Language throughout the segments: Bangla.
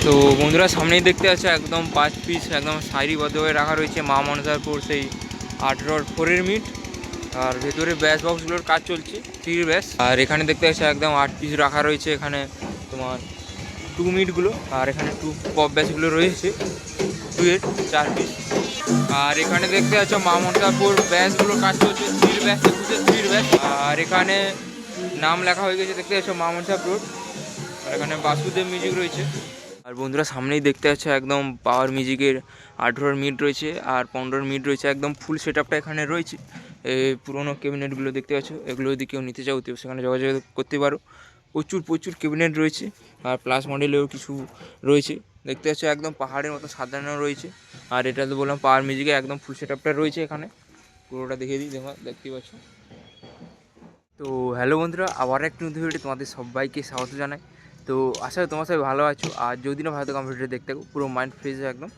তো বন্ধুরা সামনেই দেখতে আছে একদম 5 পিস একদম সারিবদ্ধ হয়ে রাখা রয়েছে মা মনসাপুর সেই 18-4 মিট। আর ভেতরে ব্যাস বক্সগুলোর কাজ চলছে, 3 ব্যাস। আর এখানে দেখতে আছে একদম 8 পিস রাখা রয়েছে এখানে তোমার 2 মিটগুলো। আর এখানে 2 পপ ব্যাসগুলো রয়েছে 2 এর 4 পিস। আর এখানে দেখতে পাচ্ছ মা মনসাপুর ব্যাসগুলোর কাজ চলছে, 3 ব্যাস 3 ব্যাস। আর এখানে নাম লেখা হয়ে গেছে দেখতে পাচ্ছ মা মনসাপুর। আর এখানে বাসুদেব মিউজিক রয়েছে। আর বন্ধুরা সামনেই দেখতে পাচ্ছ একদম পাওয়ার মিউজিকের 18 মিট রয়েছে আর 15 মিট রয়েছে, একদম ফুল সেট আপটা এখানে রয়েছে। এই পুরোনো ক্যাবিনেটগুলো দেখতে পাচ্ছ, এগুলো যদি কেউ নিতে চাও তো সেখানে যোগাযোগ করতে পারো। প্রচুর ক্যাবিনেট রয়েছে আর প্লাস মডেলেও কিছু রয়েছে দেখতে পাচ্ছ, একদম পাহাড়ের মতো সাজানো রয়েছে। আর এটা তো বললাম পাওয়ার মিউজিকে একদম ফুল সেট আপটা রয়েছে এখানে, পুরোটা দেখিয়ে দিই, দেখতে পাচ্ছ। তো হ্যালো বন্ধুরা, আবার একটু নতুন ভিডিও তোমাদের সবাইকে স্বাগত জানাই। তো আশা করি তোমার সবাই ভালো আছো। আর যদি না ভালো থাকো ভিডিওটা দেখতে থাকো, পুরো মাইন্ড ফ্রেশ একদম।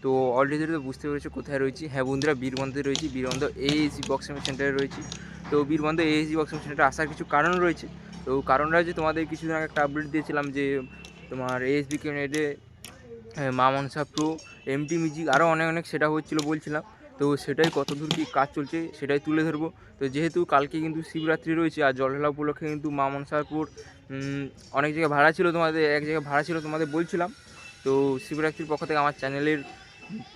তো অলরেডি তো বুঝতে পেরেছো কোথায় রয়েছি। হ্যাঁ বন্ধুরা, বীরবন্ধে রয়েছি, বীরবন্ধ এএসি বক্সিং সেন্টারে রয়েছি। তো বীরবন্ধ এএসি বক্সিং সেন্টারে আসার কিছু কারণ রয়েছে। তো কারণটা হচ্ছে তোমাদের কিছুদিন আগে একটা আপডেট দিয়েছিলাম যে তোমার এএসবি ক্যাবিনেটে মা মনসা প্রো, এমটি মিউজিক আরও অনেক সেটা হচ্ছিলো বলছিলাম। তো সেটাই কতদূর কী কাজ চলছে সেটাই তুলে ধরবো। তো যেহেতু কালকে কিন্তু শিবরাত্রি রয়েছে আর জল ঢালা উপলক্ষে কিন্তু মা মনসাপুর অনেক জায়গায় ভাড়া ছিল, তোমাদের এক জায়গায় ভাড়া ছিল তোমাদের বলছিলাম। তো শিবরাত্রির পক্ষ থেকে আমার চ্যানেলের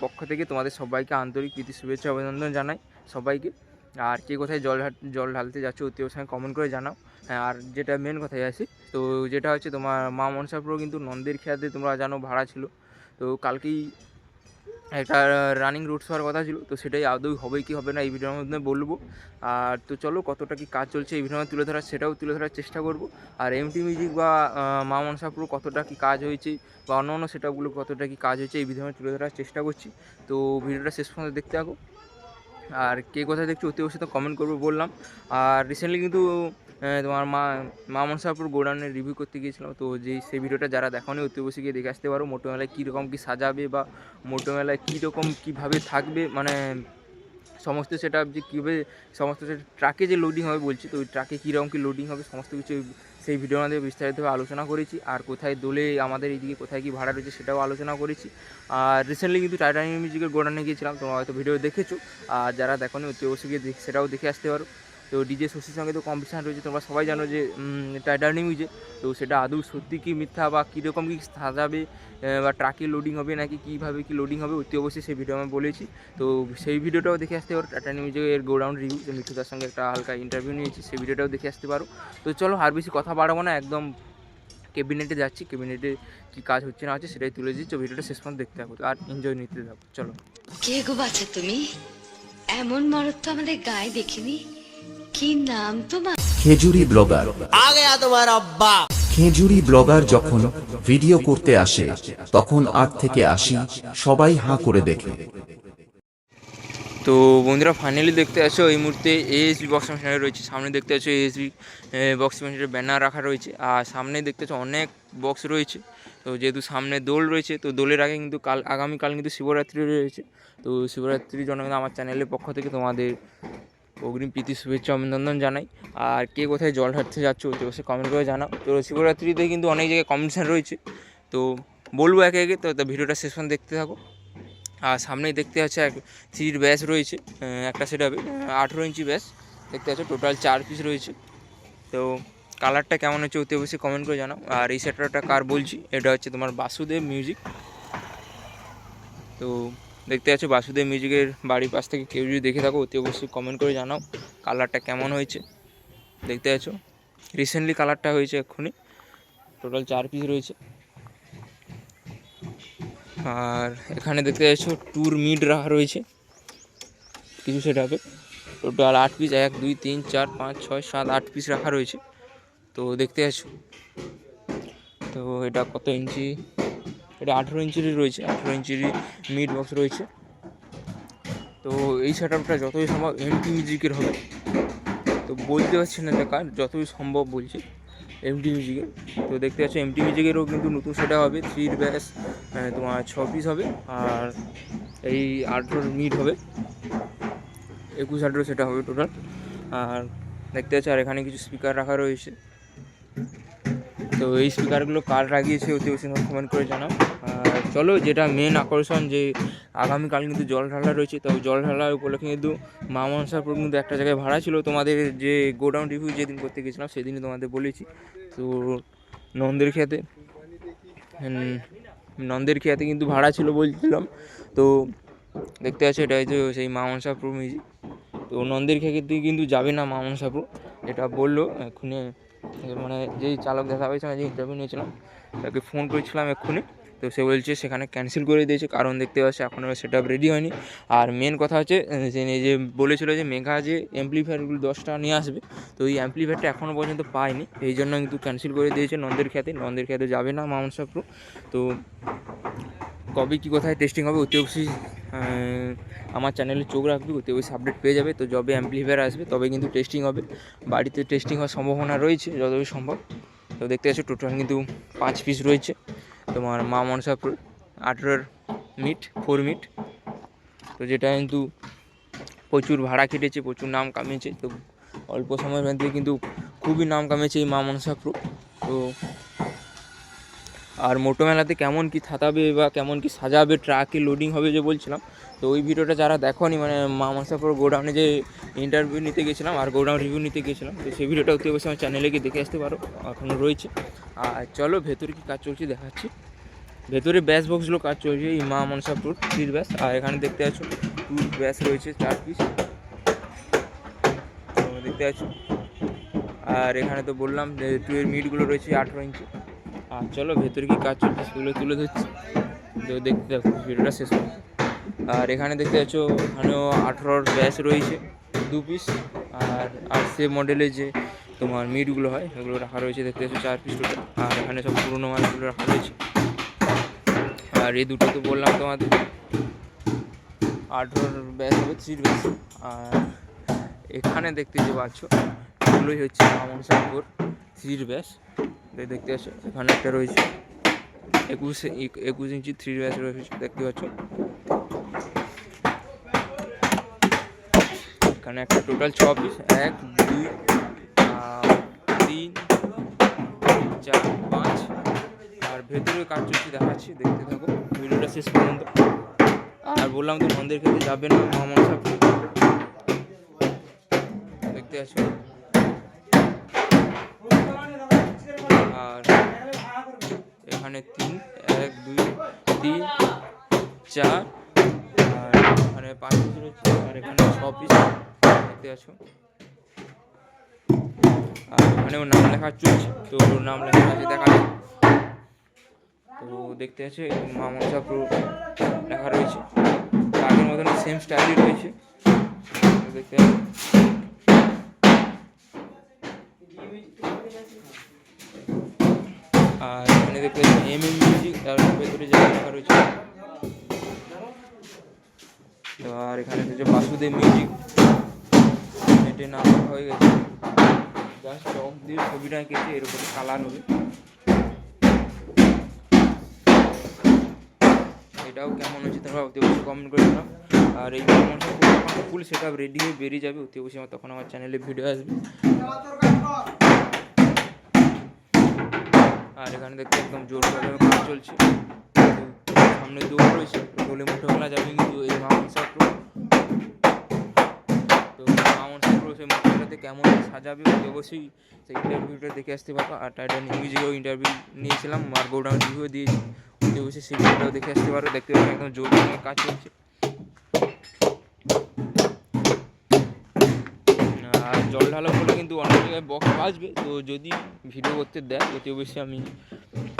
পক্ষ থেকে তোমাদের সবাইকে আন্তরিক প্রীতি শুভেচ্ছা অভিনন্দন জানাই সবাইকে। আর কে কোথায় জল ঢালতে যাচ্ছ অতি অবশ্যই কমেন্ট করে জানাও। হ্যাঁ, আর যেটা মেন কথায় আসি, তো যেটা হচ্ছে তোমার মা মনসাপুর কিন্তু নন্দের খেয়াতে তোমরা জানো ভাড়া ছিল। তো কালকেই একটা রানিং রুটস হওয়ার কথা ছিল, তো সেটাই আদৌ হবে কি হবে না এই ভিডিওর মধ্যে বলবো। আর তো চলো কতটা কি কাজ চলছে এই ভিডিওর মধ্যে তুলে ধরার, সেটাও তুলে ধরার চেষ্টা করব। আর এমটি মিউজিক বা মা মনসাপুর কতটা কি কাজ হয়েছে বা অন্য সেটআপগুলো কতটা কি কাজ হয়েছে এই ভিডিওর মধ্যে তুলে ধরার চেষ্টা করছি। তো ভিডিওটা শেষ পর্যন্ত দেখতে থাকো। আর কে কোথায় দেখছো অতি অবশ্যই তো কমেন্ট করবে বললাম। আর রিসেন্টলি কিন্তু তোমার মা মনসাপুর গোডাউনের রিভিউ করতে গিয়েছিলাম। তো সেই ভিডিওটা যারা দেখোনি অতি অবশ্যই গিয়ে দেখে আসতে পারো। মোটো মেলায় কীরকম কী সাজাবে বা মোটো মেলায় কীরকম কীভাবে থাকবে, মানে সমস্ত সেটা যে কীভাবে সমস্ত ট্রাকে যে লোডিং হবে বলছি, তো ওই ট্রাকে কীরকম কী লোডিং হবে সমস্ত কিছু সেই ভিডিওর মধ্যে বিস্তারিতভাবে আলোচনা করেছি। আর কোথায় দোলে আমাদের এইদিকে কোথায় কী ভাড়া রয়েছে সেটাও আলোচনা করেছি। আর রিসেন্টলি কিন্তু টাইটানিক মিউজিকের গোডাউনে গিয়েছিলাম, তোমরা হয়তো ভিডিও দেখেছো। আর যারা দেখোনি অতি অবশ্যই গিয়ে সেটাও দেখে আসতে পারো। তো ডিজে শশীর সঙ্গে তো কম্পিটিশান রয়েছে, তোমরা সবাই জানো যে টাইটানিক মিউজিক। তো সেটা আদৌ সত্যি কি মিথ্যা বা কীরকম কী সাজাবে বা ট্রাকে লোডিং হবে নাকি কীভাবে কী লোডিং হবে অতি অবশ্যই সেই ভিডিও আমি বলেছি। তো সেই ভিডিওটাও দেখে আসতে পারো। টাইটানিক মিউজিকের গোডাউন রিভিউ, যে মিঠুদার সঙ্গে একটা হালকা ইন্টারভিউ নিয়েছি, সেই ভিডিওটাও দেখে আসতে পারো। তো চলো আর বেশি কথা বাড়াবো না, একদম ক্যাবিনেটে যাচ্ছি। ক্যাবিনেটে কী কাজ হচ্ছে না হচ্ছে সেটাই তুলে দিচ্ছি। ভিডিওটা শেষ পর্যন্ত দেখতে থাকো আর এনজয় নিতে থাকো। চলো। কে গো বাছা তুমি? এমন মরদ তো আমাদের গায়ে দেখিনি। কি নাম তোমার? খেজুরি ব্লগার। आ गया तुम्हारा अब्बा। খেজুরি ব্লগার যখন ভিডিও করতে আসে তখন 8 থেকে 80 সবাই হাঁ করে দেখে। তো বন্ধুরা ফাইনালি দেখতে আসো এই মুহূর্তে এএসবি বক্স মেশিনারি রয়েছে। সামনে দেখতে আছো এএসবি বক্স মেশিনারির ব্যানার রাখা রয়েছে। আর সামনে দেখতে আছো অনেক বক্স রয়েছে। তো যেহেতু সামনে দোল রয়েছে, তো দোলের আগে কিন্তু আগামীকাল কিন্তু শিবরাত্রি রয়েছে। তো শিবরাত্রির জন্য কিন্তু আমার চ্যানেলের পক্ষ থেকে তোমাদের অগ্রিম প্রীতি শুভেচ্ছা অভিনন্দন জানাই। আর কে কোথায় জল ঢালতে যাচ্ছ তো সে কমেন্ট করে জানাও। তো শিবরাত্রিতে কিন্তু অনেক জায়গায় কম্পিটিশান রয়েছে, তো বলবো একে একে। তো ভিডিওটা শেষ পর্যন্ত দেখতে থাকো। আর সামনেই দেখতে আছে 3 ব্যাস রয়েছে, একটা সেট হবে 18 ইঞ্চি ব্যাস দেখতে আছে, টোটাল 4 পিস রয়েছে। তো কালারটা কেমন হচ্ছে অতি অবশ্যই কমেন্ট করে জানাও। আর এই সেটআপটা কার বলছি, এটা হচ্ছে তোমার বাসুদেব মিউজিক। তো দেখতে পাচ্ছ বাসুদেব মিউজিকের বাড়ির পাশ থেকে কেউ যদি দেখে থাকো অতি অবশ্যই কমেন্ট করে জানাও কালারটা কেমন হয়েছে। দেখতে পাচ্ছ রিসেন্টলি কালারটা হয়েছে এক্ষুনি, টোটাল 4 পিস রয়েছে। আর এখানে দেখতে পাচ্ছ টুর মিড রাখা রয়েছে কিছু সেটআপে, টোটাল 8 পিস, 1 2 3 4 5 6 7 8 পিস রাখা রয়েছে। তো দেখতে পাচ্ছ, তো এটা কত ইঞ্চি, এটা 18 ইঞ্চিরই রয়েছে, 18 ইঞ্চিরই মিড বক্স রয়েছে। তো এই সেটআপটা যতই সম্ভব এমটি মিউজিকের হবে, তো বলতে পারছি না দেখা যতই সম্ভব বলছি এমটি মিউজিকে। তো দেখতে পাচ্ছ এমটি মিউজিকেরও কিন্তু নতুন সেটা হবে 3 ব্যাস, তোমার 6 পিস হবে। আর এই 18 মিড হবে, 21-18 সেটা হবে টোটাল। আর দেখতে পাচ্ছ আর এখানে কিছু স্পিকার রাখা রয়েছে। তো এই স্পিকারগুলো কার লাগিয়েছে অতি অবশ্যই কমেন্ট করে জানাও। আর চলো যেটা মেন আকর্ষণ, যে আগামীকাল কিন্তু জল ঢালা রয়েছে। তো জল ঢালা উপলক্ষে কিন্তু মা মনসাপুর কিন্তু একটা জায়গায় ভাড়া ছিল, তোমাদের যে গোডাউন রিভিউ যেদিন করতে গেছিলাম সেদিনই তোমাদের বলেছি। তো নন্দের খেয়াতে কিন্তু ভাড়া ছিল বলছিলাম। তো দেখতে পাচ্ছ এটা হচ্ছে সেই মা মনসাপুর মিউজিক। তো নন্দের খেয়াতে কিন্তু যাবে না মা মনসাপুর, এটা বললো এক্ষুনি। মানে যেই চালক দেখা হয়েছে, আমি যে ইন্টারভিউ নিয়েছিলাম তাকে ফোন করেছিলাম এক্ষুনি। তো সে বলছে সেখানে ক্যান্সেল করে দিয়েছে, কারণ দেখতে পাচ্ছে এখনও সেট আপ রেডি হয়নি। আর মেন কথা হচ্ছে যে বলেছিল যে মেঘা যে অ্যাম্পলিফায়ারগুলো 10টা নিয়ে আসবে, তো এই অ্যাম্পলিফায়ারটা এখনও পর্যন্ত পায়নি, এই জন্য কিন্তু ক্যান্সেল করে দিয়েছে নন্দের খেয়াতে যাবে না মা মনসাপুর। তো কবে কী কোথায় টেস্টিং হবে অতি অবশ্যই আমার চ্যানেলে চোখ রাখবে, অতি অবশ্যই আপডেট পেয়ে যাবে। তো যবে অ্যাম্পলিফায়ার আসবে তবে কিন্তু টেস্টিং হবে, বাড়িতে টেস্টিং হওয়ার সম্ভাবনা রয়েছে যতদূর সম্ভব। তো দেখতে পাচ্ছ টোটাল কিন্তু 5 পিস রয়েছে তোমার মা মনসাপুর 18 মিট 4 মিট। তো যেটা কিন্তু প্রচুর ভাড়া কেটেছে, প্রচুর নাম কামিয়েছে। তো অল্প সময়ের মধ্যে কিন্তু খুবই নাম কামিয়েছে এই মা মনসাপুর। তো আর মোটো মেলাতে কেমন কি থাকাবে বা কেমন কি সাজাবে, ট্রাকে লোডিং হবে যে বলছিলাম, তো ওই ভিডিওটা যারা দেখোনি, মানে মা মনসাপুর গোডাউনে যে ইন্টারভিউ নিতে গেছিলাম আর গোডাউন রিভিউ নিতে গেছিলাম, তো সেই ভিডিওটা অতি অবশ্যই আমার চ্যানেলে গিয়ে দেখে আসতে পারো, এখনও রয়েছে। আর চলো ভেতরে কি কাজ চলছে দেখাচ্ছি। ভেতরে ব্যাস বক্সগুলো কাজ চলছে এই মা মনসাপুর 3 ব্যাস। আর এখানে দেখতে পাচ্ছ 2 ব্যাস রয়েছে 4 পিস, দেখতে পাচ্ছ। আর এখানে তো বললাম যে 2 এর মিটগুলো রয়েছে 18 ইঞ্চি। আর চলো ভেতরে কি কাজ চলছে সেগুলো তুলে ধরছি, তো দেখতে দেখো ভিডিওটা শেষ হবে। আর এখানে দেখতে পাচ্ছ এখানেও 18 ব্যাস রয়েছে 2 পিস। আর সে মডেলের যে তোমার মিটগুলো হয় সেগুলো রাখা রয়েছে, দেখতে পাচ্ছ 4 পিস টোটাল। আর এখানে সব পুরোনো মালগুলো রাখা রয়েছে। আর এই দুটো তো বললাম তোমাদের 18 ব্যাস হবে 3 ব্যাস। আর এখানে দেখতে যে পাচ্ছ এগুলোই হচ্ছে মা মনসাপুর 3 ব্যাস। দেখতে পাচ্ছ এখানে একটা রয়েছে 21 ইঞ্চি 3 ব্যাস রয়েছে, দেখতে পাচ্ছ। এখানে একটা টোটাল 6 পিস, 1 2 3 4 5। আর ভেতরে কাজ চলছে দেখাচ্ছি, দেখতে থাকো ভিডিওটা শেষ পর্যন্ত। আর বললাম তো নন্দের খেতে যাবে না মা মনসাপুর, দেখতে আছো। আর এখানে 3 1 2 3 4, আর এখানে 5 পিস রয়েছে, আর এখানে 6 পিস, দেখতে আছো। আর এখানেও নাম লেখা চলছে, তো নাম লেখা আছে দেখা যায়। তো দেখতে আছে মা মনসাপুর লেখা রয়েছে, আগের মতন সেম স্টাইলই রয়েছে, দেখতে পাচ্ছি। আর এখানে দেখতে পাচ্ছি মিউজিক, তার ভেতরে জায়গা লেখা রয়েছে। তো আর এখানে হচ্ছে বাসুদেব মিউজিক, এটার নাম লেখা হয়ে গেছে। জাস্ট চক দিয়ে ছবিটা এঁকেছে, এরকম কালার হবে। এটাও কেমন হচ্ছে তোমরা অতি অবশ্যই কমেন্ট করে জানাও। আর এই ফুল সেট আপ রেডি হয়ে বেরিয়ে যাবে অতি অবশ্যই তখন আমার চ্যানেলে ভিডিও আসবে। আর এখানে দেখতে একদম জোর করে কাজ চলছে, সামনে দোল রয়েছে, দোলে মোটো মেলা যাবে কিন্তু এই মা মনসাপুর। তো মা মনসাপুর সেই মোটো মেলাতে কেমন সাজাবে অতি অবশ্যই সেই ইন্টারভিউটা দেখে আসতে পারবো। আর টাইটান মিউজিকেও ইন্টারভিউ নিয়েছিলাম আর গোডাউন রিভিউ দিয়েছি, অতি অবশ্যই সেই ভিডিওটাও দেখে আসতে পারো। দেখতে পাবো একদম জোর করে কাজ চলছে। আর জল ঢালা বলে কিন্তু অনেক জায়গায় বক্স বাজবে, তো যদি ভিডিও করতে দেয় অতি অবশ্যই আমি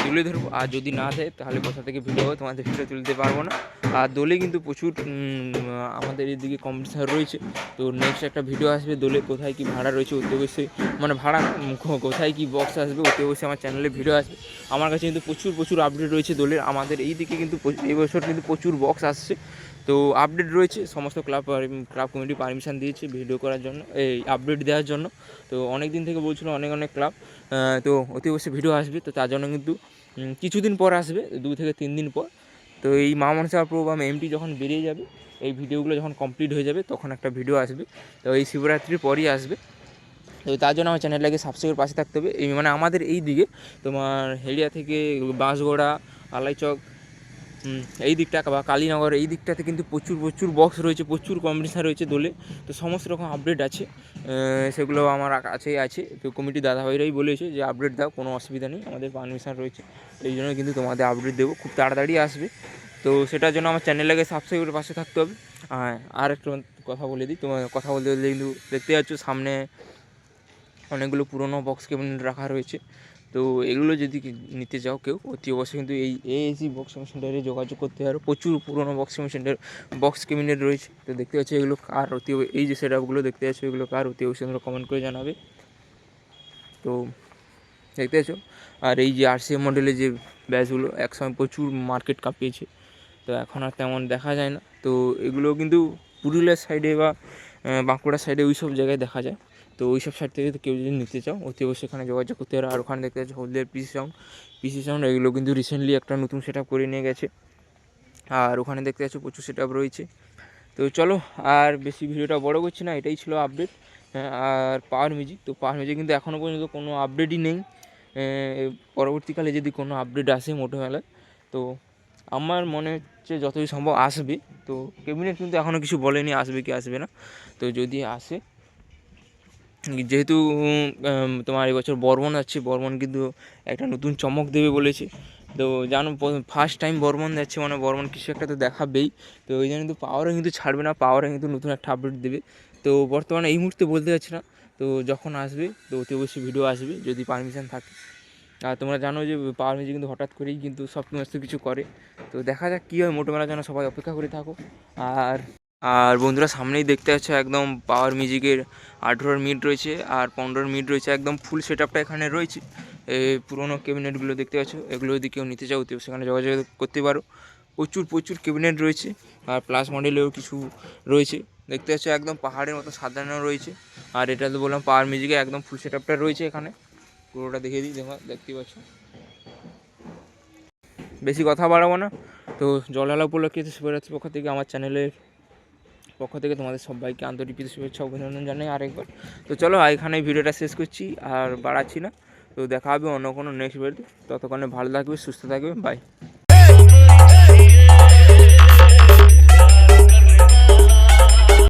তুলে ধরবো, আর যদি না দেয় তাহলে কোথা থেকে ভিডিও হবে তোমাদের ভিডিও তুলতে পারবো না। আর দোলে কিন্তু প্রচুর আমাদের এদিকে কম্পিটিশান রয়েছে, তো নেক্সট একটা ভিডিও আসবে দোলে কোথায় কি ভাড়া রয়েছে অতি অবশ্যই, মানে ভাড়া কোথায় কি বক্স আসবে অতি অবশ্যই আমার চ্যানেলে ভিডিও আসবে। আমার কাছে কিন্তু প্রচুর আপডেট রয়েছে দোলের, আমাদের এই দিকে কিন্তু এবছর কিন্তু প্রচুর বক্স আসছে। তো আপডেট রয়েছে, সমস্ত ক্লাব কমিটি পারমিশন দিয়েছে ভিডিও করার জন্য, এই আপডেট দেওয়ার জন্য। তো অনেক দিন থেকে বলছিল অনেক ক্লাব, তো অতি অবশ্যই ভিডিও আসবে। তো তার জন্য কিন্তু কিছুদিন পর আসবে, 2 থেকে 3 দিন পর। তো এই মা মনসাপুর প্রোগ্রাম এমটি যখন বেরিয়ে যাবে, এই ভিডিওগুলো যখন কমপ্লিট হয়ে যাবে তখন একটা ভিডিও আসবে, তো এই শিবরাত্রির পরই আসবে। তো তার জন্য আমার চ্যানেলটাকে সাবস্ক্রাইবের পাশে থাকতে হবে। এই মানে আমাদের এই দিকে তোমার হেলিয়া থেকে বাঁশগোড়া, আলাইচক, এই দিকটা বা কালীনগর এই দিকটাতে কিন্তু প্রচুর প্রচুর বক্স রয়েছে, প্রচুর কম্পিটিশান রয়েছে দোলে। তো সমস্ত রকম আপডেট আছে, সেগুলো আমার কাছেই আছে। তো কমিটি দাদাভাইরাই বলেছে যে আপডেট দাও, কোনো অসুবিধা নেই, আমাদের পারমিশন রয়েছে, এই জন্য কিন্তু তোমাদের আপডেট দেবো, খুব তাড়াতাড়ি আসবে। তো সেটার জন্য আমার চ্যানেলটাকে সাবস্ক্রাইবের পাশে থাকতে হবে। আর একটু কথা বলে দিই, তোমার কথা বলতে বলতে কিন্তু দেখতে পাচ্ছ সামনে অনেকগুলো পুরোনো বক্স ক্যাবিনেট রাখা রয়েছে। তো এগুলো যদি নিতে চাও কেউ, অতি অবশ্যই কিন্তু এই এএসি বক্স সেন্টারে যোগাযোগ করতে পারো। প্রচুর পুরোনো বক্স ক্যাবিনেট রয়েছে। তো দেখতে পাচ্ছ এগুলো কার, এই যে সেটআপগুলো দেখতে পাচ্ছ এগুলো কার, অতি অবশ্যই তোমরা কমেন্ট করে জানাবে। তো দেখতে পাচ্ছ, আর এই যে RCM মডেলের যে ব্যাচগুলো একসময় প্রচুর মার্কেট কাঁপিয়েছে, তো এখন আর তেমন দেখা যায় না। তো এগুলো কিন্তু পুরুলিয়ার সাইডে বা বাঁকুড়ার সাইডে ওই সব জায়গায় দেখা যায়। তো ওই সব সাইড থেকে কেউ যদি নিতে চাও অতি অবশ্যই এখানে যোগাযোগ করতে পারো। আর ওখানে দেখতে পাচ্ছি হলদিয়ার পিসি সাউন্ড এগুলো কিন্তু রিসেন্টলি একটা নতুন সেট করে নিয়ে গেছে। আর ওখানে দেখতে পাচ্ছ প্রচুর সেট রয়েছে। তো চলো আর বেশি ভিডিওটা বড় করছি না, এটাই ছিল আপডেট। আর পাওয়ার মিউজিক, তো পাওয়ার মিউজিক কিন্তু এখনও পর্যন্ত কোনো আপডেটই নেই। পরবর্তীকালে যদি কোনো আপডেট আসে মোটোমেলায়, তো আমার মনে হচ্ছে যতই সম্ভব আসবে। তো ক্যাবিনেট কিন্তু এখনও কিছু বলেনি আসবে কি আসবে না। তো যদি আসে, যেহেতু তোমার এবছর বর্মন যাচ্ছে, বর্মন কিন্তু একটা নতুন চমক দেবে বলেছে। তো জানো ফার্স্ট টাইম বর্মন যাচ্ছে মানে বর্মন কিছু একটা তো দেখাবেই। তো ওই জন্য কিন্তু পাওয়ারে কিন্তু ছাড়বে না, পাওয়ারে কিন্তু নতুন একটা আপডেট দেবে। তো বর্তমানে এই মুহূর্তে বলতে পারছি না, তো যখন আসবে তো অতি অবশ্যই ভিডিও আসবে যদি পারমিশন থাকে। আর তোমরা জানো যে পাওয়ার মিউজিক কিন্তু হঠাৎ করেই কিন্তু সব সমস্ত কিছু করে। তো দেখা যাক কী হয়, মোটোবেলার জন্য সবাই অপেক্ষা করে থাকো। আর বন্ধুরা সামনেই দেখতে পাচ্ছ একদম পাওয়ার মিউজিকের 18 মিনিট রয়েছে আর 15 মিনিট রয়েছে, একদম ফুল সেট আপটা এখানে রয়েছে। এই পুরোনো ক্যাবিনেটগুলো দেখতে পাচ্ছ, এগুলো যদি কেউ নিতে চাও তো সেখানে যোগাযোগ করতে পারো। প্রচুর প্রচুর ক্যাবিনেট রয়েছে, আর প্লাস মডেলেও কিছু রয়েছে। দেখতে পাচ্ছ একদম পাহাড়ের মতো সাজানো রয়েছে। আর এটা তো বললাম পাওয়ার মিউজিকে একদম ফুল সেট আপটা রয়েছে এখানে, পুরোটা দেখিয়ে দিই। দেখতে পাচ্ছ, বেশি কথা বাড়াবো না। তো জলহালা উপলক্ষে শিবরাত্রির পক্ষ থেকে আমার চ্যানেলের পক্ষ থেকে তোমাদের সবাইকে আন্তরিক শুভেচ্ছা অভিনন্দন জানাই আরেকবার। তো চলো এখানে ভিডিওটা শেষ করছি, আর বাড়াচ্ছি না। তো দেখা হবে অন্য কোনো নেক্সট ভিডিওতে। ততক্ষণে ভালো থাকবে, সুস্থ থাকবে, বাই।